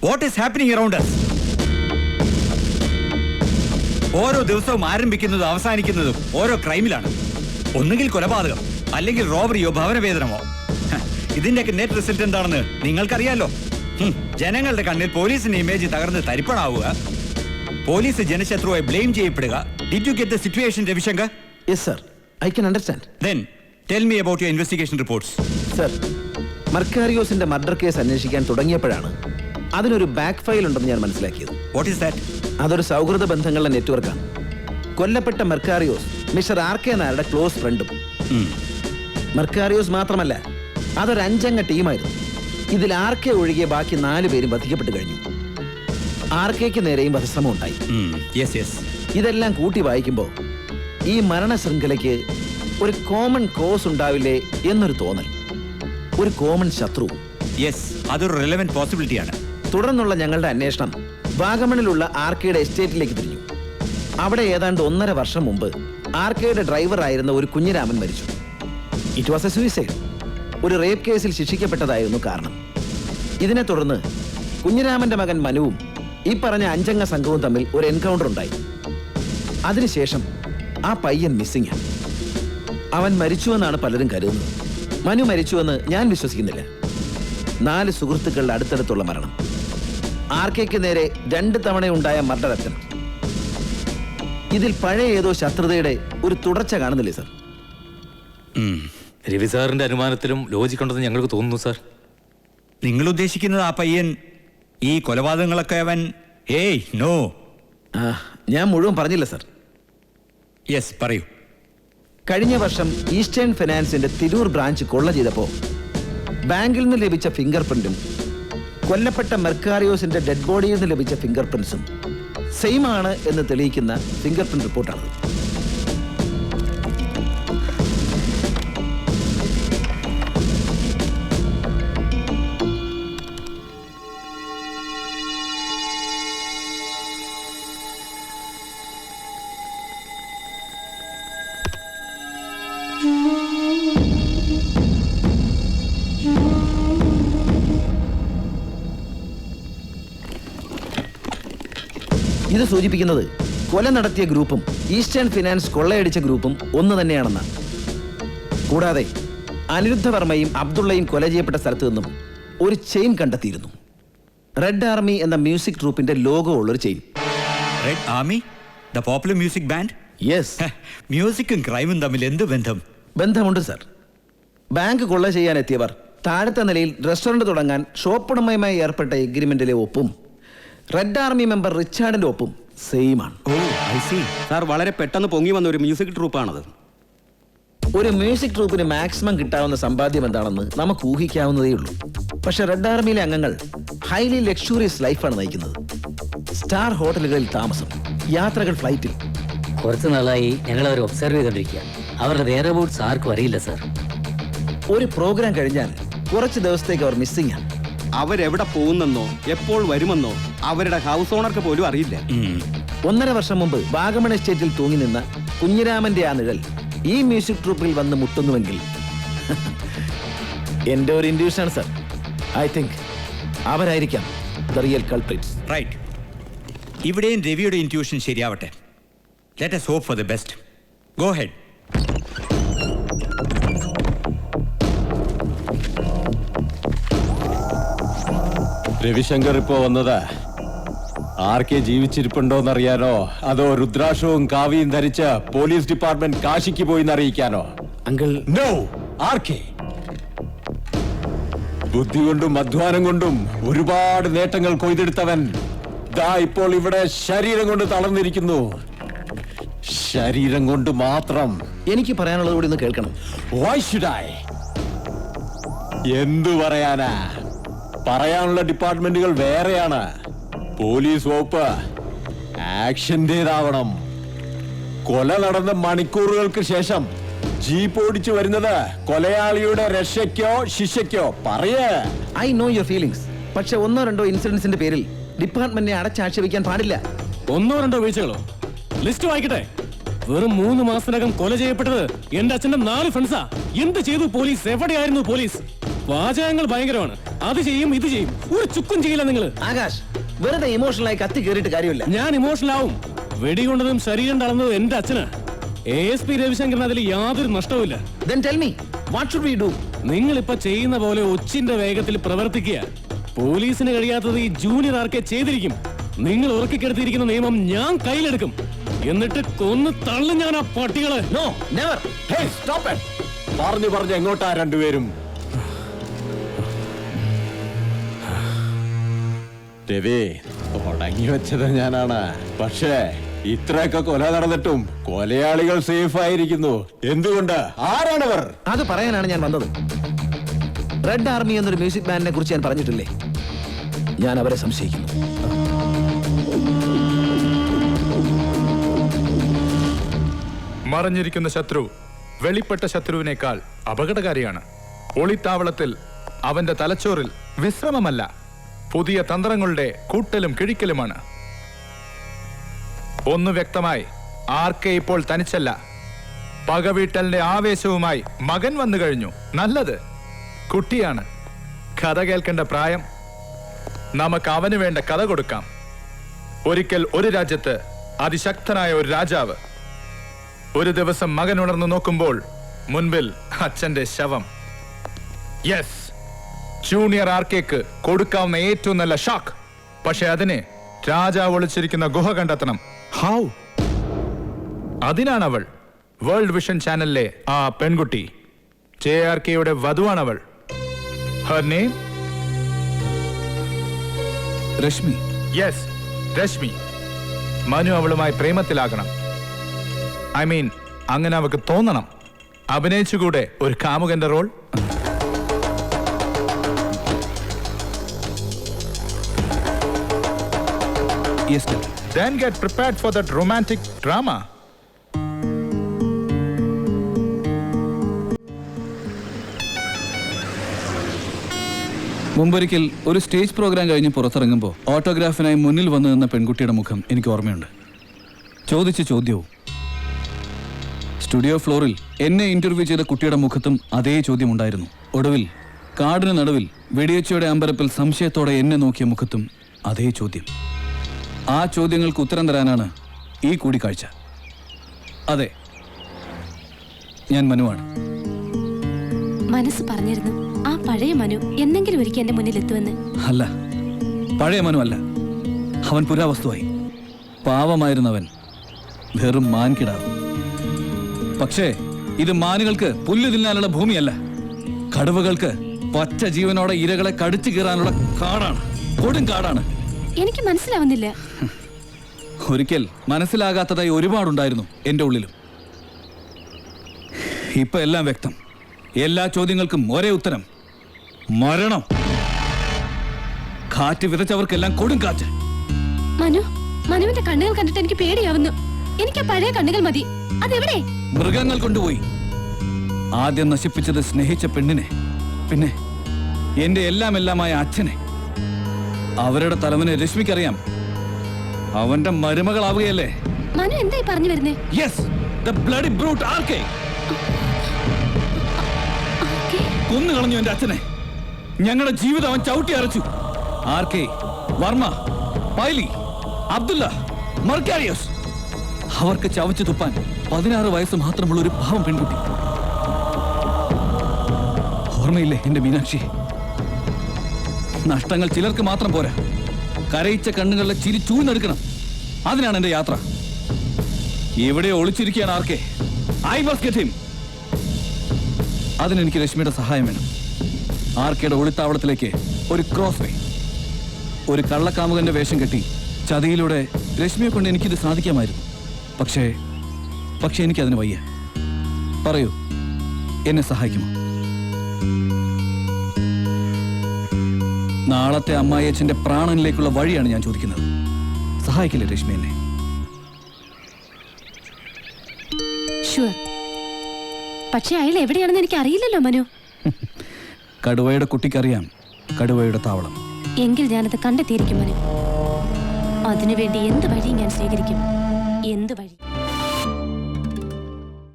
What is happening around us? ഓരോ ദിവസവും ആരംഭിക്കുന്നതും അവസാനിക്കുന്നതും ഓരോ ക്രൈമിലാണ്. ഒന്നുകിൽ കൊലപാതകം, അല്ലെങ്കിൽ റോബറിയോ ഭവനവേദനമോ. ഇതിന്റെയൊക്കെ നെറ്റ് റിസൾട്ട് എന്താണെന്ന് നിങ്ങൾക്കറിയാലോ. ജനങ്ങളുടെ കണ്ണിൽ പോലീസിന്റെ ഇമേജ് തകർന്ന് തരിപ്പണാവുക, പോലീസ് ജനശത്രുവായി ബ്ലെയിം ചെയ്യപ്പെടുക. Did you get the situation, Ravishankar? Yes, sir. I can understand. Then tell me about your investigation reports. Sir, മർക്കാരിയോസിന്റെ മർഡർ കേസ് അന്വേഷിക്കാൻ തുടങ്ങിയപ്പോഴാണ് അതിനൊരു ബാക്ക് ഫയൽ ഉണ്ടെന്ന് ഞാൻ മനസ്സിലാക്കിയത്. What is that? അതൊരു സൗഹൃദ ബന്ധങ്ങളുടെ നെറ്റ്വർക്കാണ്. കൊല്ലപ്പെട്ട മർക്കാരിയോസ് മിസ്റ്റർ ആർ.കെ. നായരുടെ ക്ലോസ് ഫ്രണ്ടും. മർക്കാരിയോസ് മാത്രമല്ല, അതൊരു 5 അംഗ ടീമായിരുന്നു. ഇതിൽ ആർ.കെ. ഒഴികെ ബാക്കി 4 പേരും വധിക്കപ്പെട്ട് കഴിഞ്ഞു. ആർ.കെക്ക് നേരെയും വധശ്രമം ഉണ്ടായി. ഇതെല്ലാം കൂട്ടി വായിക്കുമ്പോൾ ഈ മരണ ശൃംഖലയ്ക്ക് ഒരു കോമൺ കോസ് ഉണ്ടാവില്ലേ എന്നൊരു തോന്നൽ, ഒരു കോമൺ ശത്രു. അതൊരു റെലവന്റ് പോസിബിലിറ്റിയാണ്. തുടർന്നുള്ള ഞങ്ങളുടെ അന്വേഷണം വാഗമണിലുള്ള ആർ.കെയുടെ എസ്റ്റേറ്റിലേക്ക് തിരിഞ്ഞു. അവിടെ ഏതാണ്ട് 1.5 വർഷം മുമ്പ് ആർ.കെയുടെ ഡ്രൈവർ ആയിരുന്ന ഒരു കുഞ്ഞിരാമൻ മരിച്ചു. It was A suicide. ഒരു റേപ്പ് കേസിൽ ശിക്ഷിക്കപ്പെട്ടതായിരുന്നു കാരണം. ഇതിനെ തുടർന്ന് കുഞ്ഞിരാമന്റെ മകൻ മനുവും ഈ പറഞ്ഞ 5 അംഗ സംഘവും തമ്മിൽ ഒരു എൻകൗണ്ടർ ഉണ്ടായി. അതിനുശേഷം ആ പയ്യൻ മിസ്സിംഗ് ആണ്. അവൻ മരിച്ചുവെന്നാണ് പലരും കരുതുന്നത്. മനു മരിച്ചുവെന്ന് ഞാൻ വിശ്വസിക്കുന്നില്ല. 4 സുഹൃത്തുക്കളുടെ അടുത്തടുത്തുള്ള മരണം. ആർ.കെക്ക് നേരെ 2 തവണ ഉണ്ടായ മർഡർ അറ്റംപ്റ്റ്. ഇതിൽ പഴയ ഏതോ ശത്രുതയുടെ ഒരു തുടർച്ച കാണുന്നില്ലേ സാർ? രവി സാറിന്റെ അനുമാനത്തിലും ലോജിക്കുണ്ടെന്ന് ഞങ്ങൾക്ക് തോന്നുന്നു സാർ. നിങ്ങൾ ഉദ്ദേശിക്കുന്നത് ആ പയ്യൻ ഈ കൊലപാതകങ്ങളൊക്കെ അവൻ? നോ, ഞാൻ മുഴുവൻ പറഞ്ഞില്ല സാർ. യെസ്, പറയൂ. കഴിഞ്ഞ വർഷം ഈസ്റ്റേൺ ഫിനാൻസിന്റെ തിരൂർ ബ്രാഞ്ച് കൊള്ള ചെയ്തപ്പോൾ ബാങ്കിൽ നിന്ന് ലഭിച്ച ഫിംഗർ പ്രിന്റും കൊല്ലപ്പെട്ട മെർക്കാരിയോസിന്റെ ഡെഡ് ബോഡിയിൽ നിന്ന് ലഭിച്ച ഫിംഗർ പ്രിന്റ്സും സെയിം ആണ് എന്ന് തെളിയിക്കുന്ന ഫിംഗർ പ്രിന്റ് റിപ്പോർട്ടാണ്. ഇത് സൂചിപ്പിക്കുന്നത് കൊല നടത്തിയ ഗ്രൂപ്പും ഈസ്റ്റേൺ ഫിനാൻസ് കൊള്ളയടിച്ച ഗ്രൂപ്പും ഒന്ന് തന്നെയാണെന്നാണ്. കൂടാതെ അനിരുദ്ധ വർമ്മയും അബ്ദുള്ളയും കൊല ചെയ്യപ്പെട്ട സ്ഥലത്ത് നിന്നും ഒരു ചെയിൻ കണ്ടെത്തിയിരുന്നു. റെഡ് ആർമി എന്ന മ്യൂസിക് ട്രൂപ്പിന്റെ ലോഗോ ഉള്ളൊരു chain. Red Army, the popular music band? Yes. മ്യൂസിക്കും ക്രൈമും തമ്മിൽ എന്ത് ബന്ധം? ബന്ധമുണ്ട് സർ. ബാങ്ക് കൊള്ള ചെയ്യാൻ എത്തിയവർ താഴത്തെ നിലയിൽ റെസ്റ്റോറന്റ് തുടങ്ങാൻ ഷോപ്പുടമയുമായി ഏർപ്പെട്ട എഗ്രിമെന്റിലെ ഒപ്പും റെഡ് ആർമി മെമ്പർ റിച്ചാർഡിന്റെ ഒപ്പും സെയിം ആണ്. സാർ, വളരെ പെട്ടെന്ന് പൊങ്ങി വന്ന ഒരു മ്യൂസിക് ട്രൂപ്പാണത്. ഒരു മ്യൂസിക് ട്രൂപ്പിന് മാക്സിമം കിട്ടാവുന്ന സമ്പാദ്യം എന്താണെന്ന് നമുക്ക് ഊഹിക്കാവുന്നതേ ഉള്ളൂ. പക്ഷെ റെഡ് ആർമിയിലെ അംഗങ്ങൾ ഹൈലി ലക്ഷൂറിയസ് ലൈഫാണ് നയിക്കുന്നത്. സ്റ്റാർ ഹോട്ടലുകളിൽ താമസം, യാത്രകൾ ഫ്ലൈറ്റിൽ. കുറച്ചു നാളായി ഞങ്ങൾ അവർ ഒബ്സർവ് ചെയ്തോണ്ടിരിക്കുക. അവരുടെ വേറെ ബോട്ട്സ് ആർക്കും അറിയില്ല സാർ. ഒരു പ്രോഗ്രാം കഴിഞ്ഞാൽ കുറച്ച് ദിവസത്തേക്ക് അവർ മിസ്സിംഗ് ആണ്. അവരെവിടെ പോകുന്നെന്നോ എപ്പോൾ വരുമെന്നോ അവരുടെ ഹൗസ് ഓണർക്ക് പോലും അറിയില്ല. 1.5 വർഷം മുമ്പ് വാഗമൺ എസ്റ്റേറ്റിൽ തൂങ്ങി നിന്ന കുഞ്ഞിരാമന്റെ ആ നിഴൽ ഈ മ്യൂസിക് ട്രൂപ്പിൽ വന്ന് മുട്ടുന്നുവെങ്കിൽ എന്റെ ഒരു ഇൻഡ്യൂഷൻ സർ, ഐ തിങ്ക് അവരായിരിക്കാം ദ റിയൽ കൾപ്രിറ്റ്സ്. റൈറ്റ്. ഇവിടെയും രവിയുടെ ഇൻറ്റ്യൂഷൻ ശരിയാവട്ടെ. Let us hope for the best. Go ahead. Ravishankar ഇപ്പോ വന്നത് ആർ.കെ ജീവിച്ചിരിപ്പുണ്ടോന്നറിയാനോ അതോ രുദ്രാക്ഷവും കാവിയും ധരിച്ച് പോലീസ് ഡിപ്പാർട്ട്മെന്റ് കാശിക്ക് പോയി എന്നറിയിക്കാനോ? Uncle, no. ആർ.കെ ബുദ്ധി കൊണ്ടും അധ്വാനം കൊണ്ടും ഒരുപാട് നേട്ടങ്ങൾ കൊയ്തെടുത്തവൻ ദാ ഇപ്പോൾ ഇവിടെ ശരീരം കൊണ്ട് തളർന്നിരിക്കുന്നു. ശരീരം കൊണ്ട് മാത്രം. എനിക്ക് പറയാനുള്ളത് കൂടി ഒന്ന് കേൾക്കണം. Why should I? എന്തു പറയാനാ? പറയാനുള്ള ഡിപ്പാർട്ട്മെന്റുകൾ വേറെയാണ്. പോലീസ് വകുപ്പ് ആക്ഷന്റേതാവണം. കൊല നടന്ന മണിക്കൂറുകൾക്ക് ശേഷം ജീപ്പ് ഓടിച്ചു വരുന്നത് കൊലയാളിയുടെ രക്ഷയ്ക്കോ ശിക്ഷയ്ക്കോ? പറയേ. I know your feelings. പക്ഷെ 1-2 ഇൻസിഡൻസിന്റെ പേരിൽ ഡിപ്പാർട്ട്മെന്റിനെ അടച്ചാക്ഷേപിക്കാൻ പാടില്ല. 1-2 വീഴ്ചകളോ? ലിസ്റ്റ് വായിക്കട്ടെ. വെറും 3 മാസത്തിനകം കൊല ചെയ്യപ്പെട്ടത് എന്റെ അച്ഛന്റെ 4 ഫ്രണ്ട്സാ. എന്ത് ചെയ്തു പോലീസ്? എവിടെയായിരുന്നു പോലീസ്? വാചകങ്ങൾ ഭയങ്കരമാണ്. അത് ചെയ്യും ഇത് ചെയ്യും, ഒരു ചുക്കും ചെയ്യില്ല നിങ്ങൾ. ആകാശ്, വെറുതെ ഇമോഷണലായി കത്തി കയറിയിട്ട് കാര്യമില്ല. ഞാൻ ഇമോഷണൽ ആവും. വെടികൊണ്ടതും ശരീരം തളർന്നതും എന്റെ അച്ഛന്. ASP രവിശങ്കറിന് അതിൽ യാതൊരു നഷ്ടവുമില്ല. Then tell me, what should we do? നിങ്ങൾ ഇപ്പൊ ചെയ്യുന്ന പോലെ ഒച്ചിന്റെ വേഗത്തിൽ പ്രവർത്തിക്കുക. പോലീസിന് കഴിയാത്തത് ഈ ജൂനിയർ ആർക്കെ ചെയ്തിരിക്കും. നിങ്ങൾ ഉറക്കിക്കെടുത്തിരിക്കുന്ന നിയമം ഞാൻ കയ്യിലെടുക്കും. എന്നിട്ട് കൊന്ന് തള്ളും ഞാൻ ആ പട്ടികളെ. No, never. Hey, stop it. പറഞ്ഞു എങ്ങോട്ടാ രണ്ടുപേരും? രവി, തുടങ്ങി വെച്ചത് ഞാനാണ്. പക്ഷേ ഇത്രയൊക്കെ കൊല നടന്നിട്ടും കൊലയാളികൾ സേഫ് ആയിരിക്കുന്നു. എന്തുകൊണ്ട്? ആരാണവർ? അത് പറയാനാണ് ഞാൻ വന്നത്. റെഡ് ആർമി എന്നൊരു മ്യൂസിക് ബാൻഡിനെ കുറിച്ച് ഞാൻ പറഞ്ഞിട്ടില്ലേ? ഞാൻ അവരെ സംശയിക്കുന്നു. മറഞ്ഞിരിക്കുന്ന ശത്രു വെളിപ്പെട്ട ശത്രുവിനേക്കാൾ അപകടകാരിയാണ്. ഒളിത്താവളത്തിൽ അവന്റെ തലച്ചോറിൽ വിശ്രമമല്ല, പുതിയ തന്ത്രങ്ങളുടെ കൂട്ടലും കിഴിക്കലുമാണ്. ഒന്ന് വ്യക്തമായി, ആർക്കെ ഇപ്പോൾ തനിച്ചല്ല. പകവീട്ടലിന്റെ ആവേശവുമായി മകൻ വന്നു കഴിഞ്ഞു. നല്ലത്. കുട്ടിയാണ്, കഥ കേൾക്കേണ്ട പ്രായം. നമുക്ക് അവന് വേണ്ട കഥ കൊടുക്കാം. ഒരിക്കൽ ഒരു രാജ്യത്ത് അതിശക്തനായ ഒരു രാജാവ്. ഒരു ദിവസം മകൻ ഉണർന്നു നോക്കുമ്പോൾ മുൻപിൽ അച്ഛന്റെ ശവം. യെസ്, ജൂനിയർ ആർക്കേക്ക് കൊടുക്കാവുന്ന ഏറ്റവും നല്ല ഷോക്ക്. പക്ഷെ അതിന് രാജാവ് ഒളിച്ചിരിക്കുന്ന ഗുഹ കണ്ടെത്തണം. ഹൗ? അതിനാണവൾ. വേൾഡ് വിഷൻ ചാനലിലെ ആ പെൺകുട്ടി JRKയുടെ വധുവാണവൾ. Her name Rashmi. Yes, Rashmi. Manu അവളുമായി പ്രേമത്തിലാകണം. ഐ മീൻ, അങ്ങനെ അവക്ക് തോന്നണം. അഭിനയിച്ചുകൂടെ ഒരു കാമുകന്റെ role? Yes, sir. Then get prepared for that romantic drama. മുമ്പൊരിക്കൽ ഒരു സ്റ്റേജ് പ്രോഗ്രാം കഴിഞ്ഞ് പുറത്തിറങ്ങുമ്പോൾ ഓട്ടോഗ്രാഫിനായി മുന്നിൽ വന്നു നിന്ന പെൺകുട്ടിയുടെ മുഖം എനിക്ക് ഓർമ്മയുണ്ട്. ചോദിച്ച ചോദ്യവും. സ്റ്റുഡിയോ ഫ്ലോറിൽ എന്നെ ഇന്റർവ്യൂ ചെയ്ത കുട്ടിയുടെ മുഖത്തും അതേ ചോദ്യമുണ്ടായിരുന്നു. ഒടുവിൽ കാടിന് നടുവിൽ വെടിയച്ചയുടെ അമ്പരപ്പിൽ സംശയത്തോടെ എന്നെ നോക്കിയ മുഖത്തും അതേ ചോദ്യം. ആ ചോദ്യങ്ങൾക്ക് ഉത്തരം തരാനാണ് ഈ കൂടിക്കാഴ്ച. അതെ, ഞാൻ മനുവാണ്. മനസ്സ് പറഞ്ഞിരുന്നു ആ പഴയ മനു എന്നെങ്കിലും ഒരിക്കൽ എന്റെ മുന്നിൽ എത്തുമെന്ന്. അല്ല, പഴയ മനു അല്ല. അവൻ പുരാവസ്തുവായി. പാവമായിരുന്നവൻ വെറും മാൻകിടാവ്. പക്ഷേ ഇത് മാനുകൾക്ക് പുല്ല് തിന്നാനുള്ള ഭൂമിയല്ല. കടുവകൾക്ക് പച്ച ജീവനോടെ ഇരകളെ കടിച്ചു കീറാനുള്ള കാടാണ്, കൊടും കാടാണ്. എനിക്ക് മനസ്സിലാവുന്നില്ല. ഒരിക്കൽ മനസ്സിലാകാത്തതായി ഒരുപാടുണ്ടായിരുന്നു എൻ്റെ ഉള്ളിലും. ഇപ്പൊ എല്ലാം വ്യക്തം. എല്ലാ ചോദ്യങ്ങൾക്കും ഒരേ ഉത്തരം: മരണം. കാറ്റ് വിതച്ചവർക്കെല്ലാം കൊടും കാറ്റ്. മനുവിന്റെ കണ്ണുകൾ കണ്ടിട്ട് എനിക്ക് പേടിയാവുന്നു. എനിക്ക് ആ പഴയ കണ്ണുകൾ മതി. അതെവിടെ? മൃഗങ്ങൾ കൊണ്ടുപോയി. ആദ്യം നശിപ്പിച്ചത് സ്നേഹിച്ച പെണ്ണിനെ, പിന്നെ എന്റെ എല്ലാമായ അച്ഛനെ. അവരുടെ തലവനെ രശ്മിക്കറിയാം. അവന്റെ മരുമകളാവുകയല്ലേ. മനു എന്തായി പറഞ്ഞു വരുന്നേ? Yes, the bloody brute RK. കൊന്നു കളഞ്ഞു എന്റെ അച്ഛനെ. ഞങ്ങളുടെ ജീവിതം അവൻ ചവിട്ടി അരച്ചു. ആർക്കെ, വർമ്മ, പൈലി, അബ്ദുള്ള, മർക്കാരിയോസ്. അവർക്ക് ചവച്ചു തുപ്പാൻ 16 വയസ്സ് മാത്രമുള്ള ഒരു പാവം പെൺകുട്ടി. ഓർമ്മയില്ലേ എന്റെ മീനാക്ഷി? നഷ്ടങ്ങൾ ചിലർക്ക് മാത്രം പോരാ. കരയിച്ച കണ്ണുകളിലെ ചിരി ചൂഴ്ന്നെടുക്കണം. അതിനാണ് എന്റെ യാത്ര. ഇവിടെ ഒളിച്ചിരിക്കുകയാണ് RK. I must get him. അതിനെനിക്ക് രശ്മിയുടെ സഹായം വേണം. ആർക്കയുടെ ഒളിത്താവളത്തിലേക്ക് ഒരു ക്രോസ് വേ. ഒരു കള്ളക്കാമുകന്റെ വേഷം കെട്ടി ചതിയിലൂടെ രശ്മിയെ കൊണ്ട് എനിക്കിത് സാധിക്കാമായിരുന്നു. പക്ഷേ എനിക്കതിന് വയ്യ. പറയൂ, എന്നെ സഹായിക്കുമോ? നാളത്തെ അമ്മായിയച്ഛന്റെ പ്രാണനിലേക്കുള്ള വഴിയാണ് ഞാൻ ചോദിക്കുന്നത്. സഹായിക്കില്ലേ രശ്മി എന്നെ? ഷുവർ. പക്ഷെ അയാൾ എവിടെയാണെന്ന് എനിക്ക് അറിയില്ലല്ലോ മനു. കടുവയുടെ കുട്ടിക്കറിയാം കടുവയുടെ താവളം. എങ്കിൽ ഞാനത് കണ്ടെത്തിയിരിക്കും മനു. അതിനുവേണ്ടി എന്ത് വഴി ഞാൻ സ്വീകരിക്കും. എന്ത് വഴി?